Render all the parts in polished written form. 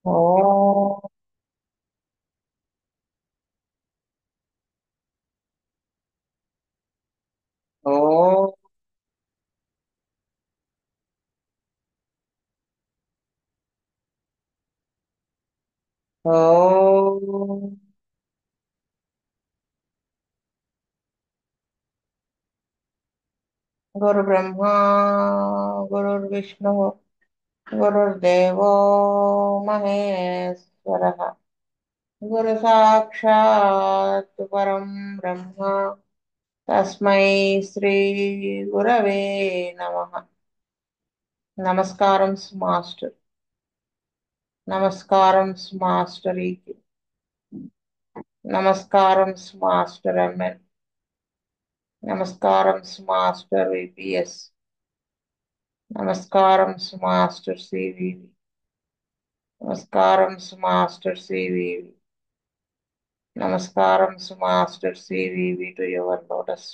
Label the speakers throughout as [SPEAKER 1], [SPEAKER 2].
[SPEAKER 1] ఓ ఓ ఓ గురు బ్రహ్మ గురుర్ విష్ణు గురుర్దేవో మహేశ్వర గురు సాక్షాత్ పరం బ్రహ్మ తస్మై శ్రీ గురవే నమః. నమస్కారం మాస్టర్. నమస్కారం మాస్టరీకి. నమస్కారం మాస్టర్ ఎంఎన్. నమస్కారం మాస్టర్ విపిఎస్. నమస్కారం మాస్టర్ సివివి. నమస్కారం మాస్టర్ సివివి. నమస్కారం master CVV to your lotus.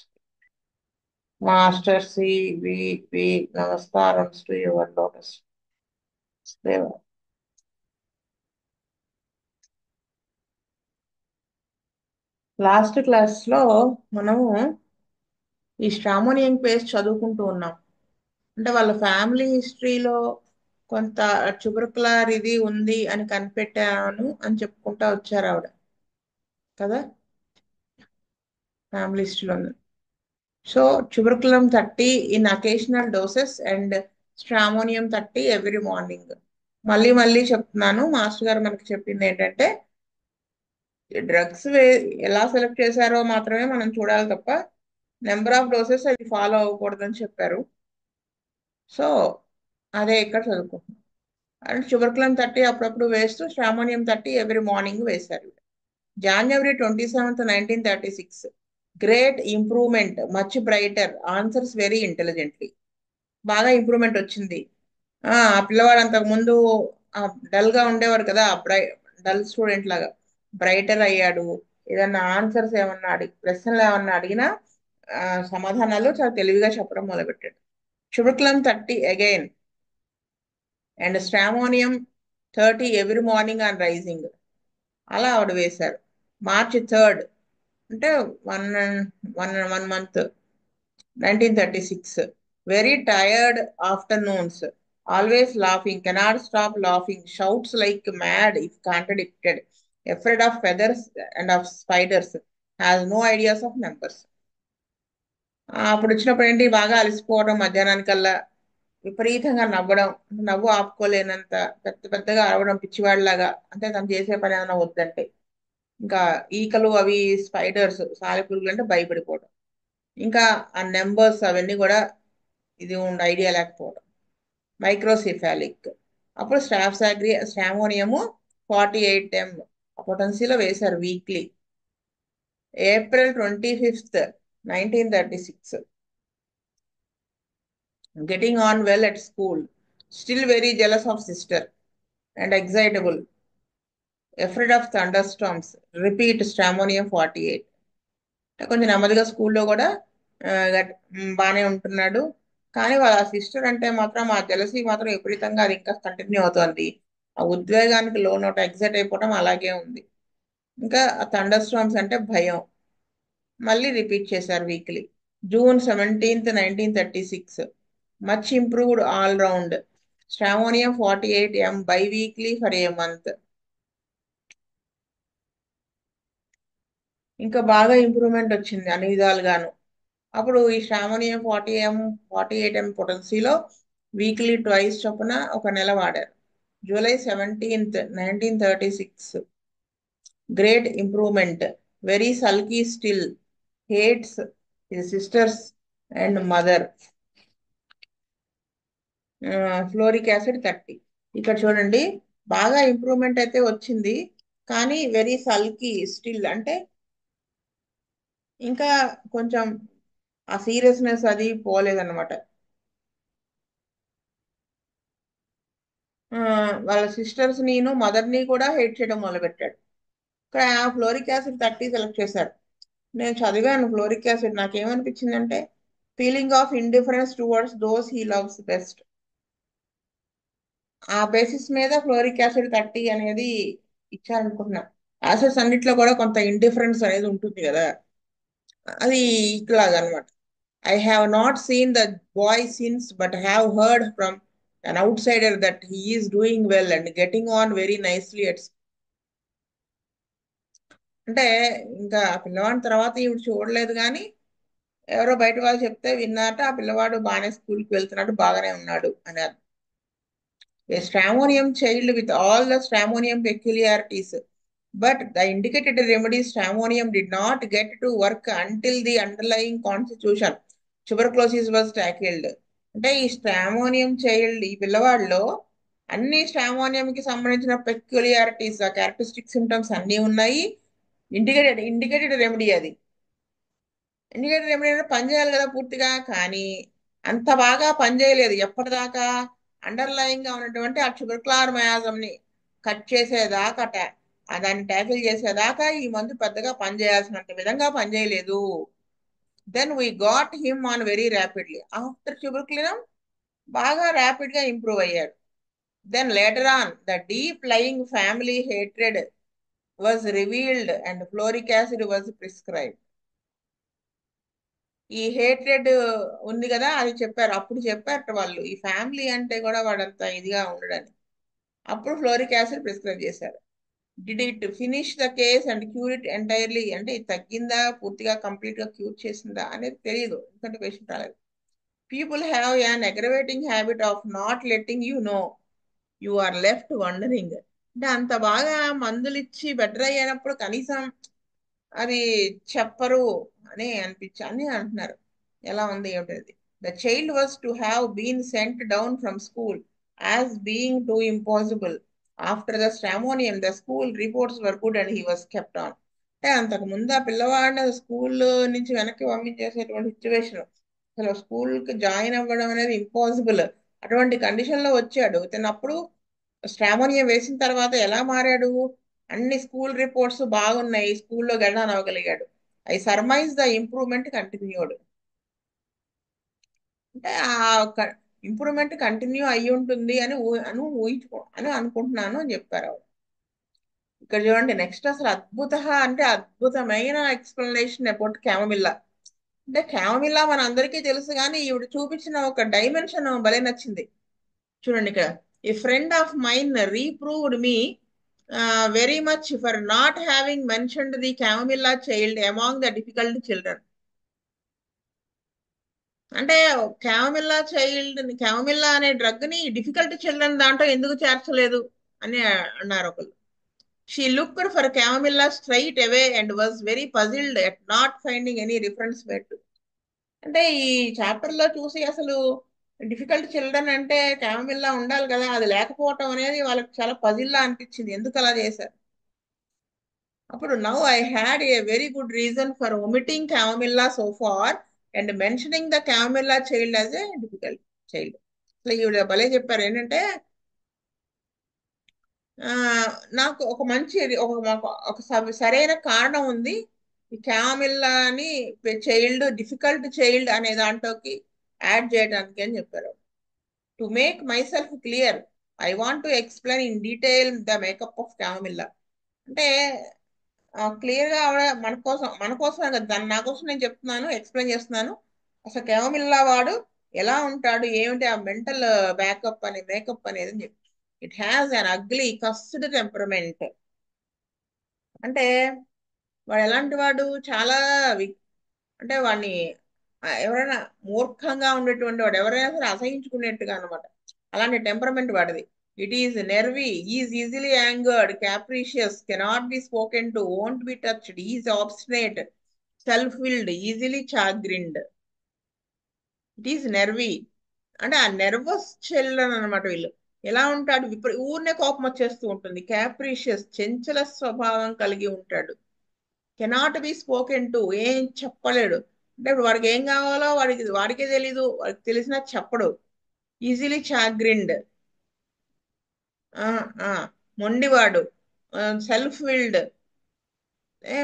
[SPEAKER 1] Master CVV నమస్కారం టు యువర్ లోటస్. దేవ లాస్ట్ క్లాస్ లో మనము ఈ స్ట్రామోనియం పేస్ట్ చదువుకుంటూ ఉన్నాం. అంటే వాళ్ళ ఫ్యామిలీ హిస్టరీలో కొంత ట్యూబర్కులర్ ఇది ఉంది అని కనిపెట్టాను అని చెప్పుకుంటా వచ్చారు ఆవిడ కదా. ఫ్యామిలీ హిస్టరీలో ఉంది. So tuberculinum 30 in occasional doses and stramonium 30 every morning. మళ్ళీ మళ్ళీ చెప్తున్నాను, మాస్టర్ గారు మనకి చెప్పింది ఏంటంటే డ్రగ్స్ ఎలా సెలెక్ట్ చేశారో మాత్రమే మనం చూడాలి తప్ప నెంబర్ ఆఫ్ డోసెస్ అది ఫాలో అవ్వకూడదని చెప్పారు. సో అదే ఇక్కడ చదువుకుంటున్నాం. అండ్ ట్యూబర్కులం 30 అప్పుడప్పుడు వేస్తూ స్ట్రామోనియం 30 ఎవ్రీ మార్నింగ్ వేశారు. January 27th 1936. Great improvement, much brighter, answers very intelligently. బాగా ఇంప్రూవ్మెంట్ వచ్చింది. ఆ పిల్లవాడు అంతకు ముందు డల్ గా ఉండేవాడు కదా, డల్ స్టూడెంట్ లాగా బ్రైటర్ అయ్యాడు. ఏదన్నా ఆన్సర్స్ ఏమన్నా ప్రశ్నలు ఏమన్నా అడిగినా ఆ, సమాధానాలు చాలా తెలివిగా చెప్పడం మొదలుపెట్టాడు. Tuberculinum 30 again and stramonium 30 every morning on rising. అలా ఆవిడ వేశారు. March 3rd, అంటే one one month 1936. Very tired afternoons, always laughing, cannot stop laughing, shouts like mad if contradicted, afraid of feathers and of spiders, has no ideas of numbers. అప్పుడు వచ్చినప్పుడు ఏంటి, బాగా అలసిపోవడం, మధ్యాహ్నానికల్లా విపరీతంగా నవ్వడం, నవ్వు ఆపుకోలేనంత పెద్ద పెద్దగా అరవడం పిచ్చివాడిలాగా. అంటే తను చేసే పని ఏమైనా వద్దంటే ఇంకా ఈకలు అవి స్పైడర్స్ సాలెపురుగులు అంటే భయపడిపోవడం. ఇంకా ఆ నెంబర్స్ అవన్నీ కూడా ఇది ఉండి ఐడియా లేకపోవడం. మైక్రోసిఫాలిక్. అప్పుడు స్ట్రామోనియము 48 పొటెన్సీలో వేశారు weekly. April 25th 1936. Getting on well at school, still very jealous of sister and excitable, afraid of thunderstorms, repeat stramonium 48. కొంచెం నెమ్మదిగా స్కూల్లో కూడా బాగానే ఉంటున్నాడు. కానీ వాళ్ళ సిస్టర్ అంటే మాత్రం ఆ జెలసీ మాత్రం విపరీతంగా అది ఇంకా కంటిన్యూ అవుతోంది. ఆ ఉద్వేగానికి లోనోట ఎగ్జైట్ అయిపోవడం అలాగే ఉంది. ఇంకా థండర్ స్టార్మ్స్ అంటే భయం. మళ్ళీ రిపీట్ చేశారు weekly. June 17th 1936. Much improved all round, stramonium 48 by weekly for a month. ఇంకా బాగా ఇంప్రూవ్మెంట్ వచ్చింది అన్ని విధాలుగాను. అప్పుడు ఈ స్ట్రామోనియం 48 పొటెన్సీలో వీక్లీ ట్వైస్ చొప్పున ఒక నెల వాడారు. July 17th 1936. Great improvement, very sulky still, hates his sisters and mother, fluoric acid 30. ఇక్కడ చూడండి, బాగా ఇంప్రూవ్మెంట్ అయితే వచ్చింది, కానీ వెరీ సల్కీ స్టిల్ అంటే ఇంకా కొంచెం ఆ సీరియస్నెస్ అది పోలేదన్నమాట. ఆ, వాళ్ళ సిస్టర్స్ నేను మదర్ ని కూడా హేట్ చేయడం మొదలుపెట్టాడు. ఇక్కడ ఫ్లోరిక్ యాసిడ్ 30 సెలెక్ట్ చేశారు. నేను చదివాను ఫ్లోరిక్ యాసిడ్, నాకేమనిపించిందంటే feeling of indifference towards those he loves best. ఆ బేసిస్ మీద ఫ్లోరిక్ యాసిడ్ 30 అనేది ఇచ్చారనుకుంటున్నా. యాసిడ్స్ అన్నిట్లో కూడా కొంత ఇండిఫరెన్స్ అనేది ఉంటుంది కదా, అది ఇట్లాగా అనమాట. I have not seen the boy since but have heard from an out cider that he is doing well and getting on very nicely at. అంటే ఇంకా ఆ పిల్లవాడి తర్వాత ఈవిడ చూడలేదు కానీ ఎవరో బయట వాళ్ళు చెప్తే విన్నారట, ఆ పిల్లవాడు బాగానే స్కూల్కి వెళ్తున్నాడు, బాగానే ఉన్నాడు అని అర్థం. A Stramonium child with all the Stramonium peculiarities, but the indicated remedy Stramonium did not get to work until the underlying constitution tuberculosis was tackled. అంటే ఈ స్ట్రామోనియం చైల్డ్ ఈ పిల్లవాడిలో అన్ని స్ట్రామోనియంకి సంబంధించిన పెక్యులియారిటీస్, ఆ క్యారెక్టరిస్టిక్ సిమ్టమ్స్ అన్నీ ఉన్నాయి. ఇండికేటెడ్ రెమెడీ అది. Indicated remedy అంటే పనిచేయాలి కదా పూర్తిగా, కానీ అంత బాగా పనిచేయలేదు ఎప్పటిదాకా. అండర్లయింగ్ గా ఉన్నటువంటి ఆ ట్యూబర్క్యులర్ మయాజం ని కట్ చేసేదాకా దాన్ని ట్యాకిల్ చేసేదాకా ఈ మందు పెద్దగా పనిచేయాల్సినంత విధంగా పనిచేయలేదు. Then we got him on very rapidly after tuberculinum, బాగా ర్యాపిడ్ గా ఇంప్రూవ్ అయ్యాడు. Then later on the deep lying family hatred was revealed and fluoric acid was prescribed. ఈ హేట్రెడ్ ఉంది కదా, అది చెప్పారు, అప్పుడు చెప్పారు వాళ్ళు ఈ ఫ్యామిలీ అంటే కూడా వాడంత ఇదిగా ఉండడని. అప్పుడు ఫ్లోరిక్ యాసిడ్ ప్రిస్క్రైబ్ చేశారు. Did it finish the case and cure it entirely, అంటే ఇది తగ్గిందా పూర్తిగా కంప్లీట్ గా క్యూర్ చేసిందా అనేది తెలియదు, ఎందుకంటే పేషెంట్ రాలేదు. People have an aggravating habit of not letting you know, you are left wondering. అంటే అంత బాగా మందులు ఇచ్చి బెటర్ అయ్యేటప్పుడు కనీసం అది చెప్పరు అని అని అంటున్నారు. ఎలా ఉంది ఏమిటది. The child was to have been sent down from school as being too impossible. After the stramonium the school reports were good and he was kept on. అంటే అంతకు ముందు ఆ పిల్లవాడిని స్కూల్ నుంచి వెనక్కి పంపించేసేటువంటి సిచ్యువేషన్, అసలు స్కూల్కి జాయిన్ అవ్వడం అనేది ఇంపాసిబుల్, అటువంటి కండిషన్ లో వచ్చాడు తినప్పుడు. స్ట్రామోనియం వేసిన తర్వాత ఎలా మారాడు, అన్ని స్కూల్ రిపోర్ట్స్ బాగున్నాయి, స్కూల్లో గెడాన్ అవ్వగలిగాడు. I surmise the improvement continued. అంటే ఆ ఇంప్రూవ్మెంట్ కంటిన్యూ అయ్యి ఉంటుంది అని అని అనుకుంటున్నాను అని చెప్పారు ఆవిడ. ఇక్కడ చూడండి నెక్స్ట్, అసలు అంటే అద్భుతమైన ఎక్స్ప్లెనేషన్ అబౌట్ క్యామమిల్లా. అంటే క్యామమిల్లా మన అందరికీ తెలుసు కానీ ఈవిడ చూపించిన ఒక డైమెన్షన్ భలే నచ్చింది. చూడండి ఇక్కడ, a friend of mine reproved me very much for not having mentioned the chamomilla child among the difficult children. అంటే క్యామమిల్లా అనే డ్రగ్ ని డిఫికల్ట్ చిల్డ్రన్ దాంట్లో ఎందుకు చేర్చలేదు అని అన్నారు ఒకరు. She looked for chamomilla straight away and was very puzzled at not finding any reference met. అంటే ఈ చాప్టర్ లో చూసి అసలు డిఫికల్ట్ చిల్డ్రన్ అంటే క్యామమిల్లా ఉండాలి కదా, అది లేకపోవటం అనేది వాళ్ళకి చాలా పజిల్లా అనిపించింది, ఎందుకు అలా చేశారు. అప్పుడు now I had a very good reason for omitting chamomilla so far and mentioning the chamomilla child as a difficult child. అసలు ఈవిడ భలే చెప్పారు ఏంటంటే, ఆ, నాకు ఒక మంచి సరైన కారణం ఉంది ఈ క్యామిల్లాని చైల్డ్ డిఫికల్ట్ చైల్డ్ అనే దాంట్లోకి యాడ్ చేయడానికి అని చెప్పారు. To make myself clear I want to explain in detail the makeup of chamomilla. అంటే క్లియర్ గా ఆవిడ మన కోసమే కదా, దాన్ని నా కోసం నేను చెప్తున్నాను, ఎక్స్ప్లెయిన్ చేస్తున్నాను. అసలు క్యామిల్లా వాడు ఎలా ఉంటాడు, ఏమిటి ఆ మెంటల్ బ్యాకప్ అని మేకప్ అనేది అని చెప్పి. It has an ugly cussed temperament. అంటే వాడు ఎలాంటి వాడు, చాలా అంటే వాడిని ఎవరైనా మూర్ఖంగా ఉండేటువంటి వాడు ఎవరైనా సరే అసహించుకునేట్టుగా అనమాట, అలాంటి టెంపరమెంట్ వాడిది. It is nervy, is easily angered, capricious, cannot be spoken to, won't be touched, is obstinate, self willed, easily chagrined. It is nervy. అంటే ఆ నెర్వస్ చిల్డ్రన్ అనమాట వీళ్ళు. ఎలా ఉంటాడు, ఊరినే కోపం వచ్చేస్తూ ఉంటుంది. క్యాప్రీషియస్, చెంచల స్వభావం కలిగి ఉంటాడు. కెనాట్ బి స్పోకెన్ టు, ఏం చెప్పలేడు. అంటే ఇప్పుడు వాడికి ఏం కావాలో వాడికే తెలీదు, వాడికి తెలిసినా చెప్పడు. ఈజీలీ చాగ్రిండ్, మొండివాడు. సెల్ఫ్ విల్డ్,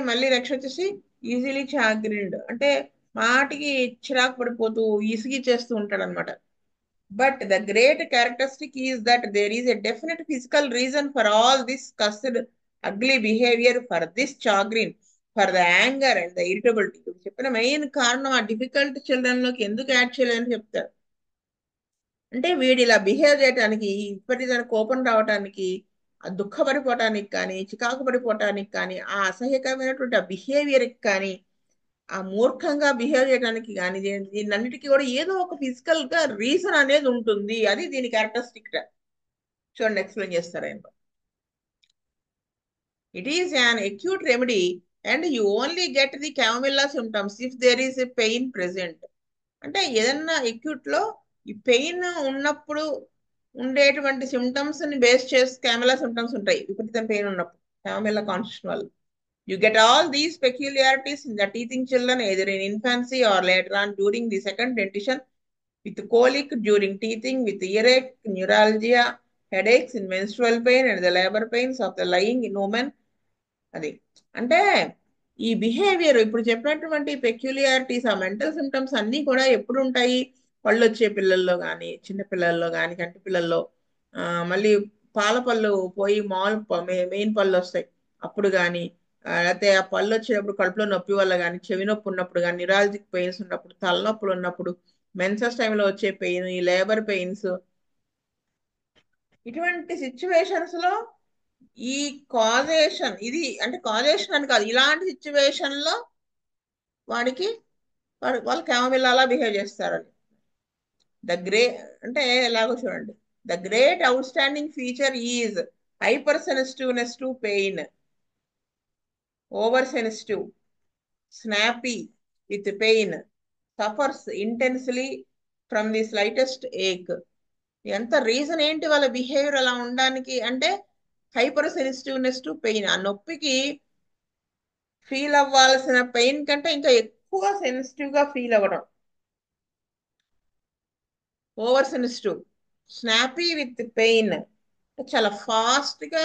[SPEAKER 1] మళ్ళీ నెక్స్ట్ వచ్చేసి ఈజీలీ చాగ్రిండ్, అంటే మాటికి చిరాకు పడిపోతూ ఇసిగి చేస్తూ ఉంటాడు అనమాట. But the great characteristic is that there is a definite physical reason for all this cussed ugly behavior, for this chagrin, for the anger and the irritability. చెప్పిన మెయిన్ కారణం ఆ డిఫికల్ట్ చిల్డ్రన్ లోకి ఎందుకు యాడ్ చేయాలని చెప్తారు అంటే వీడు ఇలా బిహేవ్ చేయడానికి విపరీతమైన కోపం రావడానికి ఆ దుఃఖపడిపోవటానికి కానీ చికాకు పడిపోవటానికి కానీ ఆ అసహ్యకరమైనటువంటి ఆ బిహేవియర్కి కానీ ఆ మూర్ఖంగా బిహేవ్ చేయడానికి కానీ దీనన్నిటికీ కూడా ఏదో ఒక ఫిజికల్ గా రీజన్ అనేది ఉంటుంది అది దీని క్యారెక్టరిస్టిక్ చూడండి ఎక్స్ప్లెయిన్ చేస్తారు ఆయన it is an acute remedy and you only get the chamomilla symptoms if there is a pain present అంటే ఏదన్నా acute లో ఈ పెయిన్ ఉన్నప్పుడు ఉండేటువంటి సిమ్టమ్స్ ని బేస్ చేసి క్యామిలా సిమ్టమ్స్ ఉంటాయి విపరీతం పెయిన్ ఉన్నప్పుడు క్యామిలా కాన్స్టిట్యూషన్ వల్ల you get all these peculiarities in the teething children either in infancy or later on during the second dentition with colic during teething, with earache, neuralgia, headaches, in menstrual pain and the labor pains of the lying in women. అది అంటే ఈ behaviour ఇప్పుడు చెప్పినటువంటి పెక్యులియారిటీస్ ఆ mental symptoms అన్నీ కూడా ఎప్పుడు ఉంటాయి పళ్ళు వచ్చే పిల్లల్లో కానీ చిన్న పిల్లల్లో కానీ కంటి పిల్లల్లో ఆ, మళ్ళీ పాల పళ్ళు పోయి మామూలు మెయిన్ పళ్ళు వస్తాయి అప్పుడు కానీ లేకపోతే ఆ పళ్ళు వచ్చేటప్పుడు కడుపులో నొప్పి వల్ల కానీ చెవి నొప్పి ఉన్నప్పుడు కానీ న్యూరాలజిక్ పెయిన్స్ ఉన్నప్పుడు తలనొప్పులు ఉన్నప్పుడు మెన్సెస్ టైంలో వచ్చే పెయిన్ ఈ లేబర్ పెయిన్స్ ఇటువంటి సిచ్యువేషన్స్ లో ఈ కాజేషన్ ఇది అంటే కాజేషన్ అని కాదు ఇలాంటి సిచ్యువేషన్ లో వాడికి వాళ్ళు క్యామమిల్లాలా బిహేవ్ చేస్తారని ద గ్రే అంటే ఎలాగో చూడండి the great outstanding feature is hyper sensitiveness to pain over sensitive snappy with pain suffers intensely from the slightest ache ఎంత రీజన్ ఏంటి వాళ్ళ బిహేవియర్ అలా ఉండడానికి అంటే హైపర్ సెన్సిటివ్నెస్ టు పెయిన్ ఆ నొప్పికి ఫీల్ అవ్వాల్సిన పెయిన్ కంటే ఇంకా ఎక్కువ సెన్సిటివ్ గా ఫీల్ అవ్వడం over sensitive snappy with pain చాలా ఫాస్ట్ గా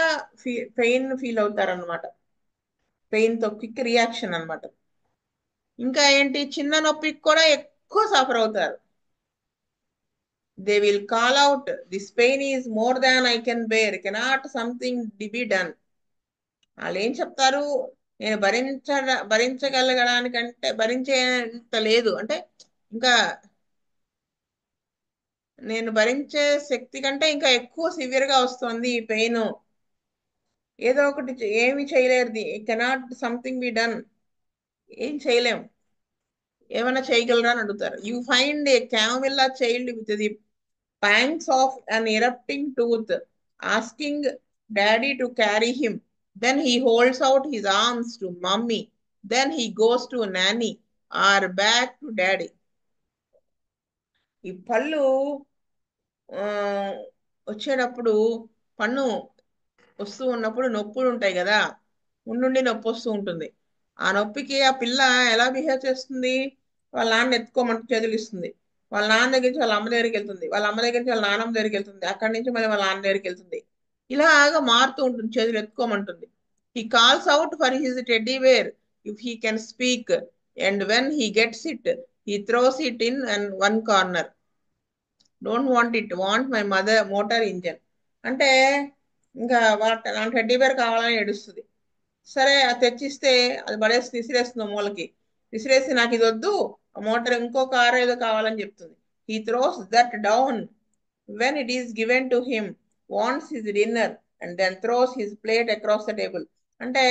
[SPEAKER 1] పెయిన్ ఫీల్ అవుతారు అనమాట పెయిన్ తో క్విక్ రియాక్షన్ అన్నమాట ఇంకా ఏంటి చిన్న నొప్పికి కూడా ఎక్కువ సఫర్ అవుతారు they will call out this pain is more than I can bear cannot something be done వాళ్ళు ఏం చెప్తారు నేను భరించగలగడానికంటే భరించేంత లేదు అంటే ఇంకా నేను భరించే శక్తి కంటే ఇంకా ఎక్కువ సివియర్ గా వస్తుంది ఈ పెయిన్ ఏదో ఒకటి ఏమి చేయలేరు కెనాట్ సంథింగ్ బి డన్ ఏం చేయలేం ఏమైనా చేయగలరా అని అడుగుతారు you find a chamomilla child with the pangs of an erupting tooth, asking daddy to carry him. Then he holds out his arms to mummy. Then he goes to nanny or back to daddy. ఈ పళ్ళు ఆ, వచ్చేటప్పుడు పన్ను వస్తూ ఉన్నప్పుడు నొప్పులు ఉంటాయి కదా ఉండుండి నొప్పి వస్తూ ఉంటుంది ఆ నొప్పికి ఆ పిల్ల ఎలా బిహేవ్ చేస్తుంది వాళ్ళ నాన్న ఎత్తుకోమంటే చేతులు ఇస్తుంది వాళ్ళ నాన్న దగ్గర నుంచి వాళ్ళ అమ్మ దగ్గరికి వెళ్తుంది వాళ్ళ అమ్మ దగ్గర నుంచి వాళ్ళ నాన్నమ్మ దగ్గరికి వెళ్తుంది అక్కడి నుంచి మళ్ళీ వాళ్ళ నాన్న దగ్గరికి వెళ్తుంది ఇలాగా మారుతూ ఉంటుంది చేతులు ఎత్తుకోమంటుంది he calls out for his teddy where if he can speak and when he gets it he throws it in and one corner don't want it want my mother motor engine అంటే ఇంకా నా teddy bear కావాలని ఏడుస్తుంది సరే అది తెచ్చిస్తే అది పడేసి విసిరేస్తుంది మూలకి విసిరేసి నాకు ఇది వద్దు ఆ మోటార్ ఇంకో కార్ ఏదో కావాలని చెప్తుంది he throws that down when it is given to him wants his dinner and then throws his plate across the table అంటే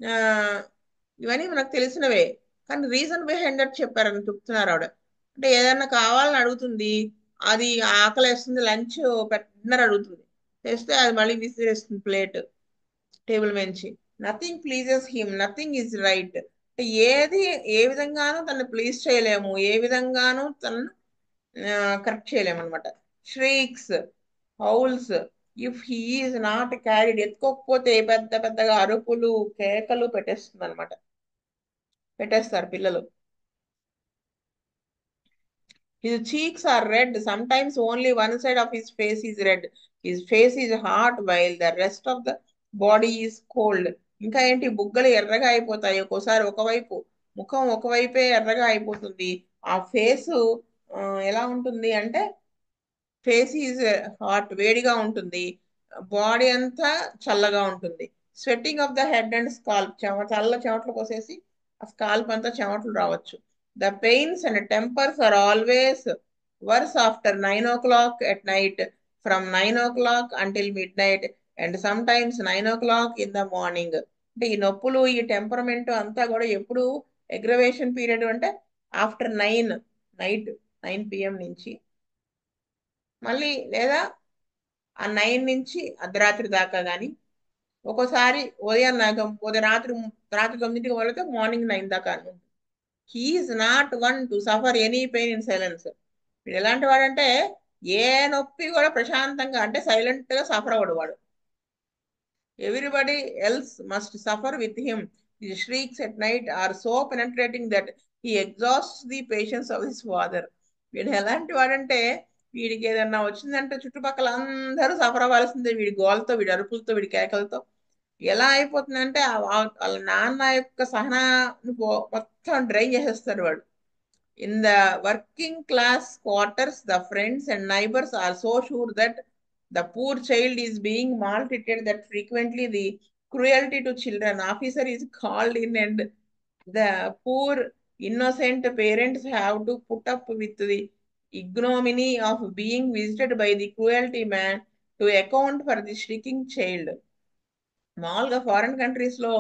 [SPEAKER 1] ఆ, ఇవన్నీ మనకు తెలిసినవే కానీ రీజన్ బిహైండ్ దట్ చెప్పారని చెప్తున్నారు ఆవిడ అంటే ఏదైనా కావాలని అడుగుతుంది అది ఆకలేస్తుంది లంచ్ డిన్నర్ అడుగుతుంది చేస్తే అది మళ్ళీ విసిరేస్తుంది ప్లేట్ టేబుల్ నుంచి nothing pleases him nothing is right ఏది ఏ విధంగానూ తను ప్లీజ్ చేయలేము ఏ విధంగానూ తను కరెక్ట్ చేయలేము అనమాట shrieks howls if he is not carried ఎత్తుకోకపోతే పెద్ద పెద్దగా అరుపులు కేకలు పెట్టేస్తుంది అనమాట పెట్టేస్తారు పిల్లలు his cheeks are red. Sometimes only one side of his face is red. His face is hot while the rest of the body is cold. ఇంకా ఏంటి బుగ్గలు ఎర్రగా అయిపోతాయి ఒక్కోసారి ఒకవైపు ముఖం ఒకవైపే ఎర్రగా అయిపోతుంది ఆ ఫేస్ ఎలా ఉంటుంది అంటే ఫేస్ ఈజ్ హాట్, వేడిగా ఉంటుంది. బాడీ అంతా చల్లగా ఉంటుంది. Sweating off the head and scalp, చల్ల చెమటలు పోసేసి ఆ స్కాల్ప్ అంతా చెమటలు రావచ్చు. The pains and tempers are always worse after 9 o'clock at night, from 9 o'clock until midnight, and sometimes 9 o'clock in the morning. అంటే ఈ నొప్పులు, ఈ టెంపరమెంట్ అంతా కూడా ఎప్పుడు ఎగ్రవేషన్ పీరియడ్ అంటే ఆఫ్టర్ 9, నైట్ 9 p.m. నుంచి మళ్ళీ, లేదా ఆ 9 నుంచి అర్ధరాత్రి దాకా కానీ, ఒక్కోసారి ఉదయం రాత్రి రాత్రి 9కి మొదలైతే మార్నింగ్ 9 దాకా. He's not one to suffer any pain in silence. వీడు ఎలాంటి వాడంటే ఏ నొప్పి కూడా ప్రశాంతంగా అంటే సైలెంట్ గా సఫర్ అవ్వడు వాడు. Everybody else must suffer with him. His shrieks at night are so penetrating that he exhausts the patience of his father. వీడు ఎలాంటి వాడంటే వీడికి ఏదన్నా వచ్చిందంటే చుట్టుపక్కల అందరూ సఫర్ అవ్వాల్సిందే, వీడి గోలతో, వీడి అరుపులతో, వీడి కేకలతో. ఎలా అయిపోతుందంటే వాళ్ళ నాన్న యొక్క సహనాన్ని మొత్తం డ్రైన్ చేసేస్తాడు వాడు. In the working class quarters, the friends and neighbors are so sure that the poor child is being maltreated that frequently the cruelty to children officer is called in, and the poor innocent parents have to put up with the ignominy of being visited by the cruelty man to account for the shrieking child. మామూలుగా foreign countries లో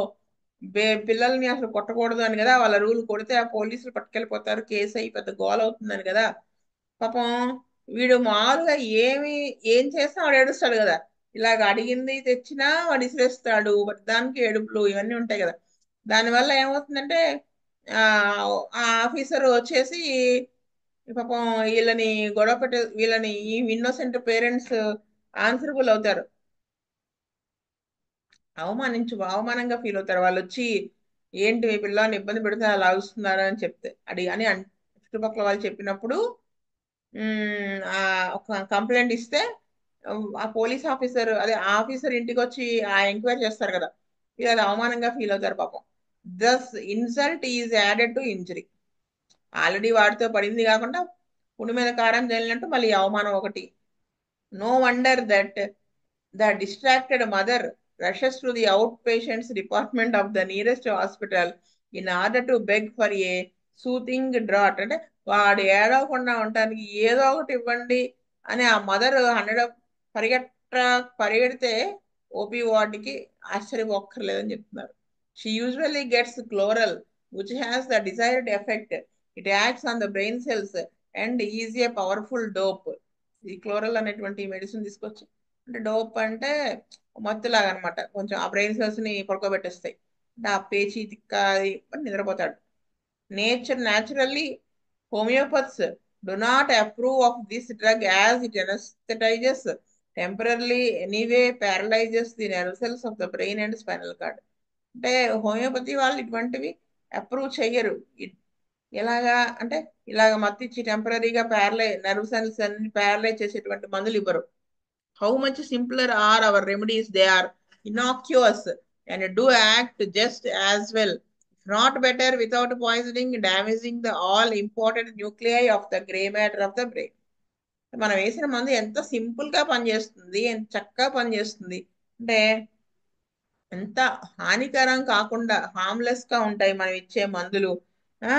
[SPEAKER 1] పిల్లల్ని అసలు కొట్టకూడదు అని కదా వాళ్ళ rule. కొడితే ఆ పోలీసులు పట్టుకెళ్ళిపోతారు, కేసు అయి పెద్ద గోల అవుతుందని కదా. పాపం వీడు మామూలుగా ఏం చేసినా వాడు ఏడుస్తాడు కదా. ఇలాగ అడిగింది తెచ్చినా వాడు ఇసిరేస్తాడు, దానికి ఏడుపులు ఇవన్నీ ఉంటాయి కదా. దానివల్ల ఏమవుతుందంటే ఆ ఆ ఆఫీసర్ వచ్చేసి పాపం వీళ్ళని ఈ ఇన్నోసెంట్ పేరెంట్స్ ఆన్సరబుల్ అవుతారు. అవమానంగా ఫీల్ అవుతారు. వాళ్ళు వచ్చి ఏంటి మీ పిల్లల్ని ఇబ్బంది పెడితే అలా అరుస్తున్నారు అని చెప్తే చుట్టుపక్కల వాళ్ళు చెప్పినప్పుడు ఆ ఒక కంప్లైంట్ ఇస్తే ఆ పోలీస్ ఆఫీసర్, అదే ఆఫీసర్ ఇంటికి వచ్చి ఆ ఎంక్వైరీ చేస్తారు కదా, ఇది అది అవమానంగా ఫీల్ అవుతారు పాపం. Thus insult is added to injury. Already వాడితో పడింది కాకుండా పుండు మీద కారం చల్లినట్టు మళ్ళీ ఈ అవమానం ఒకటి. No wonder that the distracted mother rushes to the outpatients department of the nearest hospital in order to beg for a soothing draught. అంటే వాడు ఏడవకుండా ఉండటానికి ఏదో ఒకటి ఇవ్వండి అని ఆ మదర్ 100 పరిగెడితే ఓపీ వార్డుకి ఆశ్చర్యపోక్కర్లేదని చెప్తున్నారు. She usually gets chloral which has the desired effect. It acts on the brain cells and is a powerful dope. ఈ క్లోరల్ అనేటువంటి మెడిసిన్ తీసుకొచ్చి, అంటే డోప్ అంటే మత్తులాగా అనమాట, కొంచెం ఆ బ్రెయిన్ సెల్స్ ని పడుకోబెట్టేస్తాయి. అంటే ఆ పేచీ తిక్క నిద్రపోతాడు. Naturally, homeopaths do not approve of this drug as it anesthetizes temporarily, anyway paralyzes the nerve cells of the brain and spinal cord. అంటే హోమియోపతి వాళ్ళు ఇటువంటివి అప్రూవ్ చెయ్యరు. ఎలాగా అంటే ఇలాగ మత్తిచ్చి టెంపరీగా నర్వ్ సెల్స్ అన్ని ప్యారలైజ్ చేసేటువంటి మందులు ఇవ్వరు. How much simpler are our remedies, they are innocuous and do act just as well, not better, without poisoning damaging the all important nuclei of the grey matter of the brain. మనం వేసిన మందు ఎంత simple గా పనిచేస్తుంది, ఎంత చక్కగా పనిచేస్తుంది అంటే ఎంత హానికరం కాకుండా హార్మ్లెస్ గా ఉంటాయి మనం ఇచ్చే మందులు. ఆ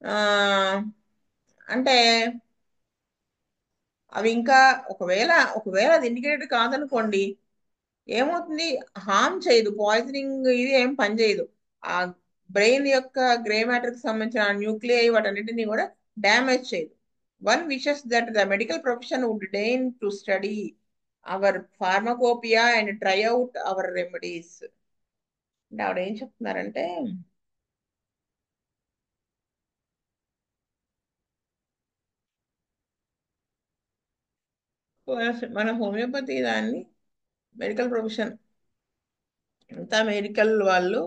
[SPEAKER 1] ఆ, అంటే అవి ఇంకా ఒకవేళ అది ఇండికేటెడ్ కాదనుకోండి, ఏమవుతుంది, హామ్ చేయదు, పాయిజనింగ్ ఇది ఏం పని చేయదు. ఆ బ్రెయిన్ యొక్క గ్రే మ్యాటర్ కి సంబంధించిన న్యూక్లియై వాటన్నిటిని కూడా డ్యామేజ్ చేయదు. One wishes that the medical profession would deign to study our pharmacopoeia and try out our remedies. అంటే ఆవిడ ఏం చెప్తున్నారంటే మన హోమియోపతి దాన్ని మెడికల్ ప్రొఫెషన్ అంతా మెడికల్ వాళ్ళు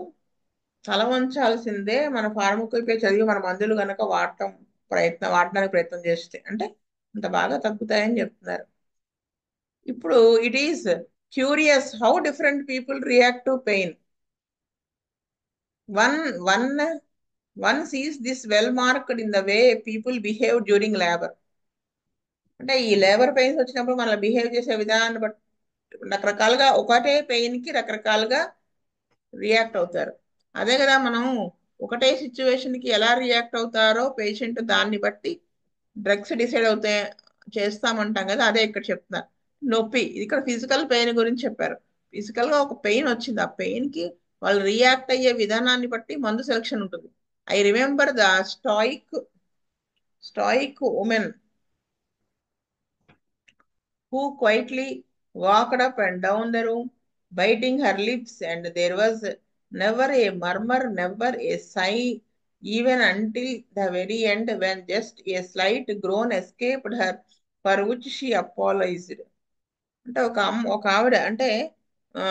[SPEAKER 1] తల వంచాల్సిందే, మన ఫార్మకోపే చదివి మన మందులు గనక వాడడానికి ప్రయత్నం చేస్తే అంటే అంత బాగా తగ్గుతాయని చెప్తున్నారు. ఇప్పుడు it is curious how different people react to pain. One one one sees this well marked in the way people behave during labour. అంటే ఈ లేబర్ పెయిన్స్ వచ్చినప్పుడు మనం బిహేవ్ చేసే విధానాన్ని బట్టి రకరకాలుగా ఒకటే పెయిన్ కి రకరకాలుగా రియాక్ట్ అవుతారు. అదే కదా మనం ఒకటే సిచ్యువేషన్ కి ఎలా రియాక్ట్ అవుతారో పేషెంట్ దాన్ని బట్టి డ్రగ్స్ డిసైడ్ అవుతే చేస్తామంటాం కదా, అదే ఇక్కడ చెప్తున్నారు. నొప్పి, ఇది ఇక్కడ ఫిజికల్ పెయిన్ గురించి చెప్పారు. ఫిజికల్ గా ఒక పెయిన్ వచ్చింది, ఆ పెయిన్ కి వాళ్ళు రియాక్ట్ అయ్యే విధానాన్ని బట్టి మందు సెలక్షన్ ఉంటుంది. I remember the stoic women who quietly walked up and down the room, biting her lips, and there was never a murmur, never a sigh, even until the very end, when just a slight groan escaped her, for which she apologized. అంటే ఒక ఆవిడ అంటే ఆ,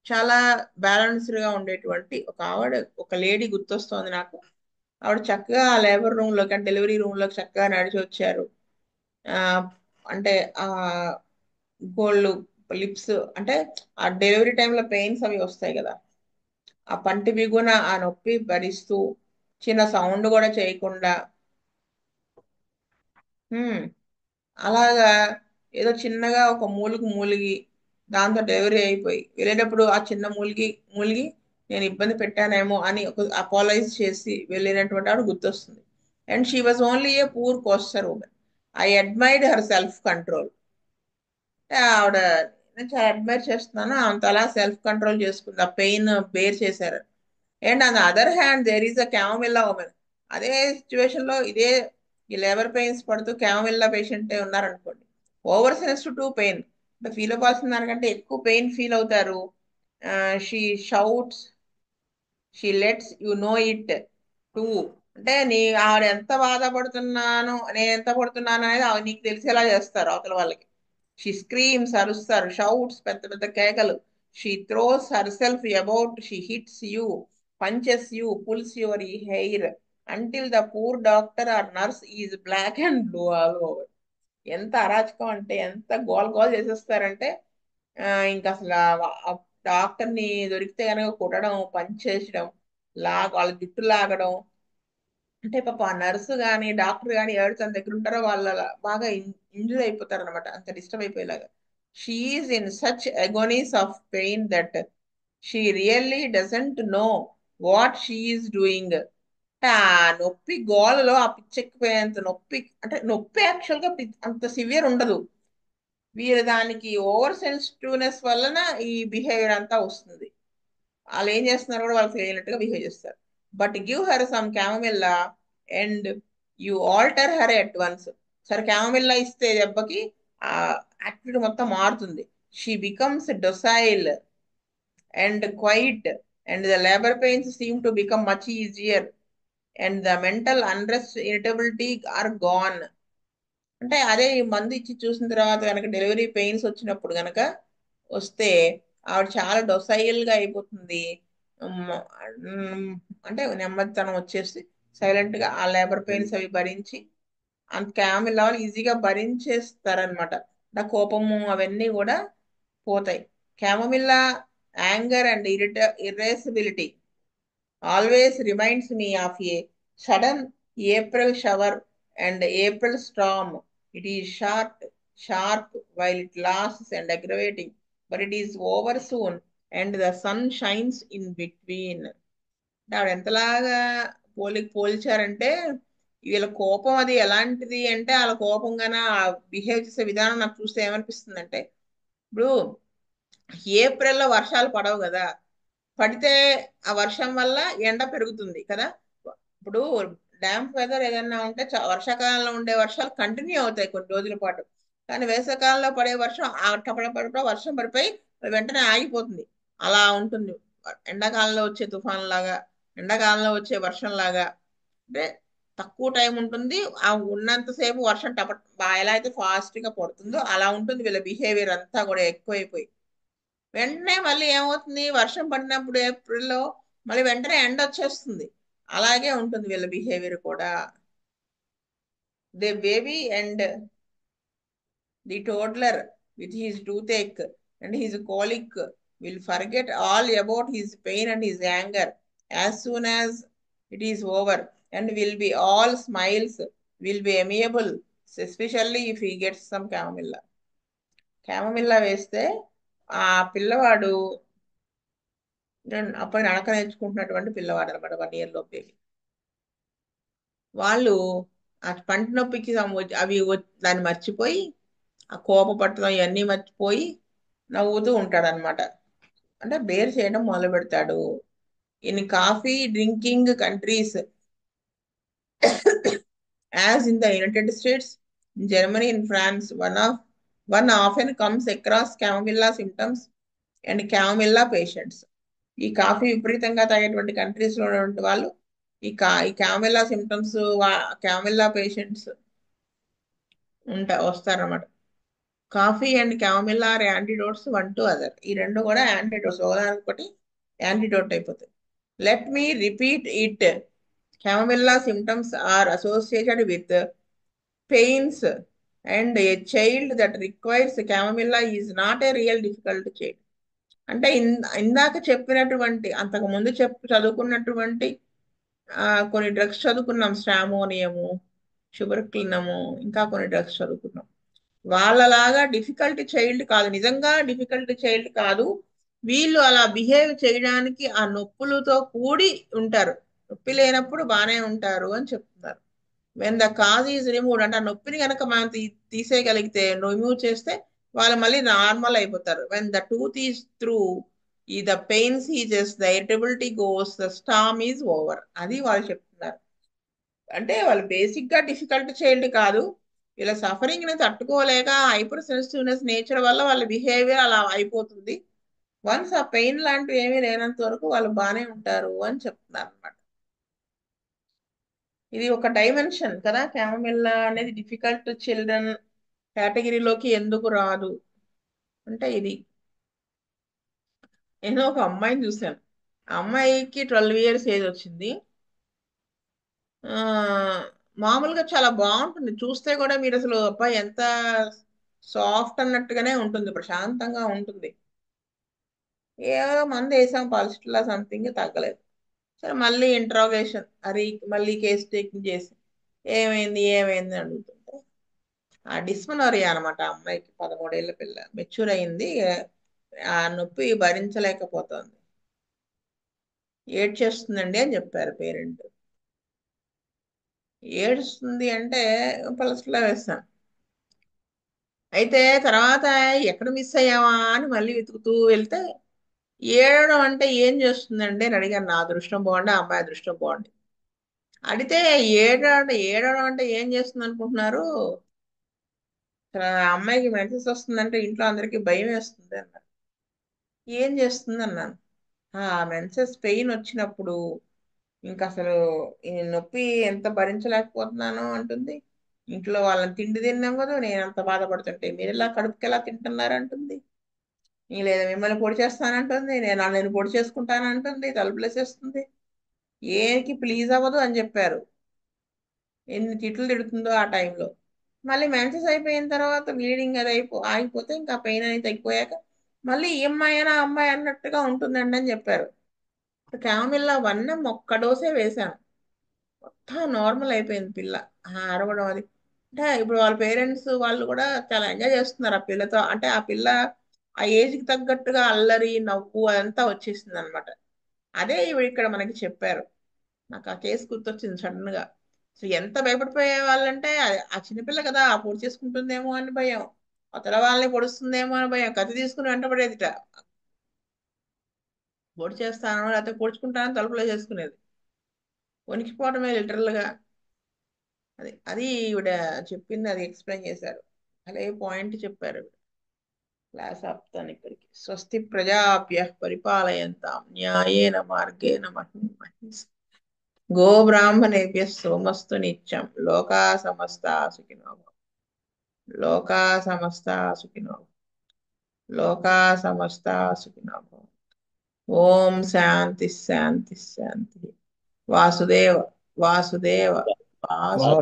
[SPEAKER 1] చాలా balanced గా ఉండేటువంటి ఒక ఆవిడ, ఒక లేడీ గుర్తొస్తోంది నాకు. ఆవిడ చక్కగా ఆ లేబర్ రూమ్ లోకి అంటే డెలివరీ రూమ్ లోకి చక్కగా నడిచి వచ్చారు. ఆ అంటే ఆ గోళ్ళు లిప్స్ అంటే ఆ డెలివరీ టైంలో పెయిన్స్ అవి వస్తాయి కదా, ఆ పంటి బిగున ఆ నొప్పి భరిస్తూ చిన్న సౌండ్ కూడా చేయకుండా హ్మ్, అలాగా ఏదో చిన్నగా ఒక మూలికి మూలిగి దాంతో డెలివరీ అయిపోయి వెళ్ళేటప్పుడు ఆ చిన్న మూలిగి మూలిగి నేను ఇబ్బంది పెట్టానేమో అని ఒక అపాలైజ్ చేసి వెళ్ళినటువంటి ఆవిడ గుర్తొస్తుంది. And she was only a poor coaster women. I admired her self control. ఆవిడ నేను చాలా అడ్మైర్ చేస్తున్నాను, అంత అలా సెల్ఫ్ కంట్రోల్ చేసుకుంది, ఆ పెయిన్ బేర్ చేశారు. And on the other hand there is a chamomilla woman. అదే సిచ్యువేషన్ లో ఇదే ఈ లేబర్ పెయిన్స్ పడుతూ క్యామమిల్లా పేషెంట్ ఉన్నారనుకోండి, ఓవర్ సెన్సిటివ్ టు పెయిన్, అంటే ఫీల్ అవ్వాల్సిన దానికంటే ఎక్కువ పెయిన్ ఫీల్ అవుతారు. She shouts, she lets you know it too. అంటే ఆవిడ ఎంత బాధపడుతున్నాను, నేను ఎంత పడుతున్నాను అనేది ఆవిడ నీకు తెలిసేలా చేస్తారు అవతల వాళ్ళకి. షీ స్క్రీమ్స్, అరుస్తారు, షౌట్స్, పెద్ద పెద్ద కేకలు. She throws herself about, she hits you, punches you, pulls your hair until the poor doctor or nurse is black and blue all over. ఎంత అరాచకం అంటే ఎంత గోల్ గోల్ చేసేస్తారంటే ఇంకా అసలు డాక్టర్ ని దొరికితే కనుక కొట్టడం, పనిచేసడం, వాళ్ళ జుట్టు లాగడం. అంటే పాప ఆ నర్సు కానీ డాక్టర్ కానీ ఎవరు తన దగ్గర ఉంటారో వాళ్ళ బాగా ఇంజూర్ అయిపోతారు అనమాట, అంత డిస్టర్బ్ అయిపోయేలాగా. She's in such agonies of pain that she really doesn't know what she's doing. ఆ నొప్పి గోలలో ఆ పిచ్చెక్కిపోయేంత నొప్పి, అంటే నొప్పి యాక్చువల్ గా అంత సివియర్ ఉండదు, వీరు దానికి ఓవర్ సెన్సిటివ్నెస్ వలన ఈ బిహేవియర్ అంతా వస్తుంది. వాళ్ళు ఏం చేస్తున్నారు కూడా వాళ్ళకి తెలియనట్టుగా బిహేవ్ చేస్తారు. But give her some chamomilla and you alter her at once. సరే క్యామమిల్లా ఇస్తే దెబ్బకి ఆ యాక్టివిటీ మొత్తం మారుతుంది. She becomes docile and quiet, and the labour pains seem to become much easier, and the mental unrest, irritability are gone. అంటే అదే ఈ మందు ఇచ్చి చూసిన తర్వాత కనుక డెలివరీ పెయిన్స్ వచ్చినప్పుడు కనుక వస్తే ఆవిడ చాలా డొసైల్ గా అయిపోతుంది. ఉమ్, ఉమ్, అంటే నెమ్మదితనం వచ్చేసి సైలెంట్ గా ఆ లేబర్ పెయిన్స్ అవి భరించి అంత క్యామిల్ ఈజీగా భరించేస్తారనమాట. నా కోపము అవన్నీ కూడా పోతాయి. Chamomilla anger and irascibility always reminds me of a sudden April shower and April storm. It is short, sharp while it lasts and aggravating, but it is over soon and the sun shines in between. అంటే ఆవిడ ఎంతలాగా పోల్చారంటే వీళ్ళ కోపం అది ఎలాంటిది అంటే వాళ్ళ కోపంగాన behave చేసే విధానం నాకు చూస్తే ఏమనిపిస్తుంది అంటే, ఇప్పుడు ఏప్రిల్లో వర్షాలు పడవు కదా, పడితే ఆ వర్షం వల్ల ఎండ పెరుగుతుంది కదా. ఇప్పుడు డ్యాంప్ వెదర్ ఏదైనా ఉంటే వర్షాకాలంలో ఉండే వర్షాలు కంటిన్యూ అవుతాయి కొన్ని రోజుల పాటు, కానీ వేసవకాలంలో పడే వర్షం ఆ టపటపట వర్షం పడిపోయి వెంటనే ఆగిపోతుంది. అలా ఉంటుంది ఎండాకాలంలో వచ్చే తుఫాన్ లాగా, ఎండాకాలంలో వచ్చే వర్షం లాగా. అంటే తక్కువ టైం ఉంటుంది, ఆ ఉన్నంతసేపు వర్షం ఎలా అయితే ఫాస్ట్ గా పడుతుందో అలా ఉంటుంది వీళ్ళ బిహేవియర్ అంతా కూడా ఎక్కువైపోయి. వెంటనే మళ్ళీ ఏమవుతుంది, వర్షం పడినప్పుడు ఏప్రిల్లో మళ్ళీ వెంటనే ఎండ వచ్చేస్తుంది. అలాగే ఉంటుంది వీళ్ళ బిహేవియర్ కూడా. They baby and the toddler with his toothache and his colic will forget all about his pain and his anger as soon as it is over and will be all smiles will be amiable, especially if he gets some chamomilla. Chamomilla వేస్తే ఆ పిల్లవాడు అప్పుడు నడక నేర్చుకుంటున్నటువంటి పిల్లవాడు అనమాట, 1 year లోపు baby. వాళ్ళు ఆ పంటి నొప్పికి దాన్ని మర్చిపోయి, ఆ కోప పట్టడం ఇవన్నీ మర్చిపోయి నవ్వుతూ ఉంటాడనమాట. అంటే బేర్ చేయడం మొదలు పెడతాడు. In coffee drinking countries as in the United States, Germany and France, one often comes across chamomilla symptoms and chamomilla patients. ఈ కాఫీ విపరీతంగా తాగేటువంటి కంట్రీస్ లో ఉన్నటువంటి వాళ్ళు ఈ క్యామమిల్లా సిమ్టమ్స్, క్యామమిల్లా పేషెంట్స్ వస్తారన్నమాట. Coffee and chamomilla are antidotes one to other. ఈ రెండు కూడా యాంటీడోట్స్, ఒకదానికొకటి యాంటీడోట్ అయిపోతాయి. Let me repeat it. Chamomilla symptoms are associated with pains and a child that requires క్యామమిల్లా is not a real difficult child. అంటే ఇందాక చెప్పినటువంటి, అంతకు ముందు చదువుకున్నటువంటి కొన్ని డ్రగ్స్ చదువుకున్నాం, స్ట్రామోనియము, షుబర్క్లినము, ఇంకా కొన్ని డ్రగ్స్ చదువుకున్నాం. వాళ్ళలాగా డిఫికల్ట్ చైల్డ్ కాదు, నిజంగా డిఫికల్ట్ చైల్డ్ కాదు. వీళ్ళు అలా బిహేవ్ చేయడానికి ఆ నొప్పులతో కూడి ఉంటారు. నొప్పి లేనప్పుడు బాగానే ఉంటారు అని చెప్తున్నారు. When the cause is removed, అంటే ఆ నొప్పిని కనుక మనం తీసేయగలిగితే, రిమూవ్ చేస్తే వాళ్ళు మళ్ళీ నార్మల్ అయిపోతారు. When the tooth is through, ఈ the pain ceases, the irritability goes, the storm is over. అది వాళ్ళు చెప్తున్నారు. అంటే వాళ్ళు బేసిక్ గా డిఫికల్ట్ చైల్డ్ కాదు, ఇలా సఫరింగ్ ని తట్టుకోలేక హైపర్ సెన్సిటివ్నెస్ నేచర్ వల్ల వాళ్ళ బిహేవియర్ అలా అయిపోతుంది. వన్స్ ఆ పెయిన్ లాంటివి ఏమీ లేనంత వరకు వాళ్ళు బాగానే ఉంటారు అని చెప్తున్నారు అనమాట. ఇది ఒక డైమెన్షన్ కదా, క్యామమిల్లా అనేది డిఫికల్ట్ చిల్డ్రన్ కేటగిరీలోకి ఎందుకు రాదు అంటే ఇది. నేను ఒక అమ్మాయిని చూశాను. ఆ అమ్మాయికి 12 years ఏజ్ వచ్చింది. మామూలుగా చాలా బాగుంటుంది చూస్తే కూడా, మీరు అసలు అబ్బాయి ఎంత సాఫ్ట్ అన్నట్టుగానే ఉంటుంది, ప్రశాంతంగా ఉంటుంది. ఏదో మంది వేసాం పల్స్ట్లా సంథింగ్, తగ్గలేదు. సరే మళ్ళీ ఇంట్రాగేషన్, అది మళ్ళీ కేసు టేకింగ్ చేసి ఏమైంది ఏమైంది అడుగుతుంటే, ఆ డిస్మనోరియా అనమాట. ఆ అమ్మాయికి 13 ఏళ్ల పిల్ల, మెచ్యూర్ అయింది. ఆ నొప్పి భరించలేకపోతుంది, ఏడ్చేస్తుందండి అని చెప్పారు పేరెంట్. ఏడుస్తుంది అంటే పలసలా వేస్తాను. అయితే తర్వాత ఎక్కడ మిస్ అయ్యావా అని మళ్ళీ వెతుకుతూ వెళ్తే, ఏడవడం అంటే ఏం చేస్తుందండి అని అడిగాను. నా అదృష్టం బాగుండి, ఆ అమ్మాయి అదృష్టం బాగుండి. అడిగితే ఏడవడం అంటే ఏం చేస్తుంది అనుకుంటున్నారు, ఆ అమ్మాయికి మెసేజ్ వస్తుందంటే ఇంట్లో అందరికీ భయం వేస్తుంది అన్నారు. ఏం చేస్తుంది అన్నాను. ఆ మెన్సెస్ పెయిన్ వచ్చినప్పుడు ఇంకా అసలు ఈ నొప్పి ఎంత భరించలేకపోతున్నానో అంటుంది. ఇంట్లో వాళ్ళని తిండి తిన్నవ్వదు, నేను అంత బాధపడుతుంటే మీరు ఇలా కడుపుకి ఎలా తింటున్నారు అంటుంది. లేదా మిమ్మల్ని పొడి చేస్తానంటుంది, నేను పొడి చేసుకుంటానంటుంది, తలుపులేసేస్తుంది. ఏకి ప్లీజ్ అవ్వదు అని చెప్పారు. ఎన్ని తిట్లు తిడుతుందో ఆ టైంలో. మళ్ళీ మెన్సెస్ అయిపోయిన తర్వాత బ్లీడింగ్ అది ఆగిపోతే, ఇంకా పెయిన్ అనేది తగ్గిపోయాక మళ్ళీ ఈ అమ్మాయి అయినా అమ్మాయి అన్నట్టుగా ఉంటుందండి అని చెప్పారు. క్యామిల్లా 1 ఒక్క డోసే వేశాను, మొత్తం నార్మల్ అయిపోయింది పిల్ల. అరవడం అది, అంటే ఇప్పుడు వాళ్ళ పేరెంట్స్ వాళ్ళు కూడా చాలా ఎంజాయ్ చేస్తున్నారు ఆ పిల్లతో. అంటే ఆ పిల్ల ఆ ఏజ్ కి తగ్గట్టుగా అల్లరి నవ్వు అదంతా వచ్చేసింది అనమాట. అదే ఇవి ఇక్కడ మనకి చెప్పారు. నాకు ఆ కేసు గుర్తొచ్చింది సడన్ గా. సో ఎంత భయపడిపోయే వాళ్ళంటే, ఆ చిన్నపిల్ల కదా పొడి చేసుకుంటుందేమో అని భయం, అవతల వాళ్ళని పొడుస్తుందేమో అని భయం, కత్తి తీసుకుని వెంటబడేదిట. పొడి చేస్తాను లేకపోతే పొడుచుకుంటానని తలుపులో చేసుకునేది, వణికిపోవడమే లిటరల్ గా. అది ఈవిడ చెప్పింది, అది ఎక్స్ప్లెయిన్ చేశారు. అదే పాయింట్ చెప్పారు. క్లాస్ ఆపుతాను ఇక్కడికి. స్వస్తి ప్రజాభ్య పరిపాలయంతాం న్యాయేన మార్గేణ మహిం మహిష్. గో బ్రాహ్మణేభ్య సోమస్తు నిత్యం. లోకా సమస్తా సుఖినో భవంతు. లోకా సమస్తా సుఖినో భవంతు. లోకా సమస్తా సుఖినో భవంతు. ఓం శాంతి శాంతి శాంతి. వాసుదేవ వాసుదేవ వాసు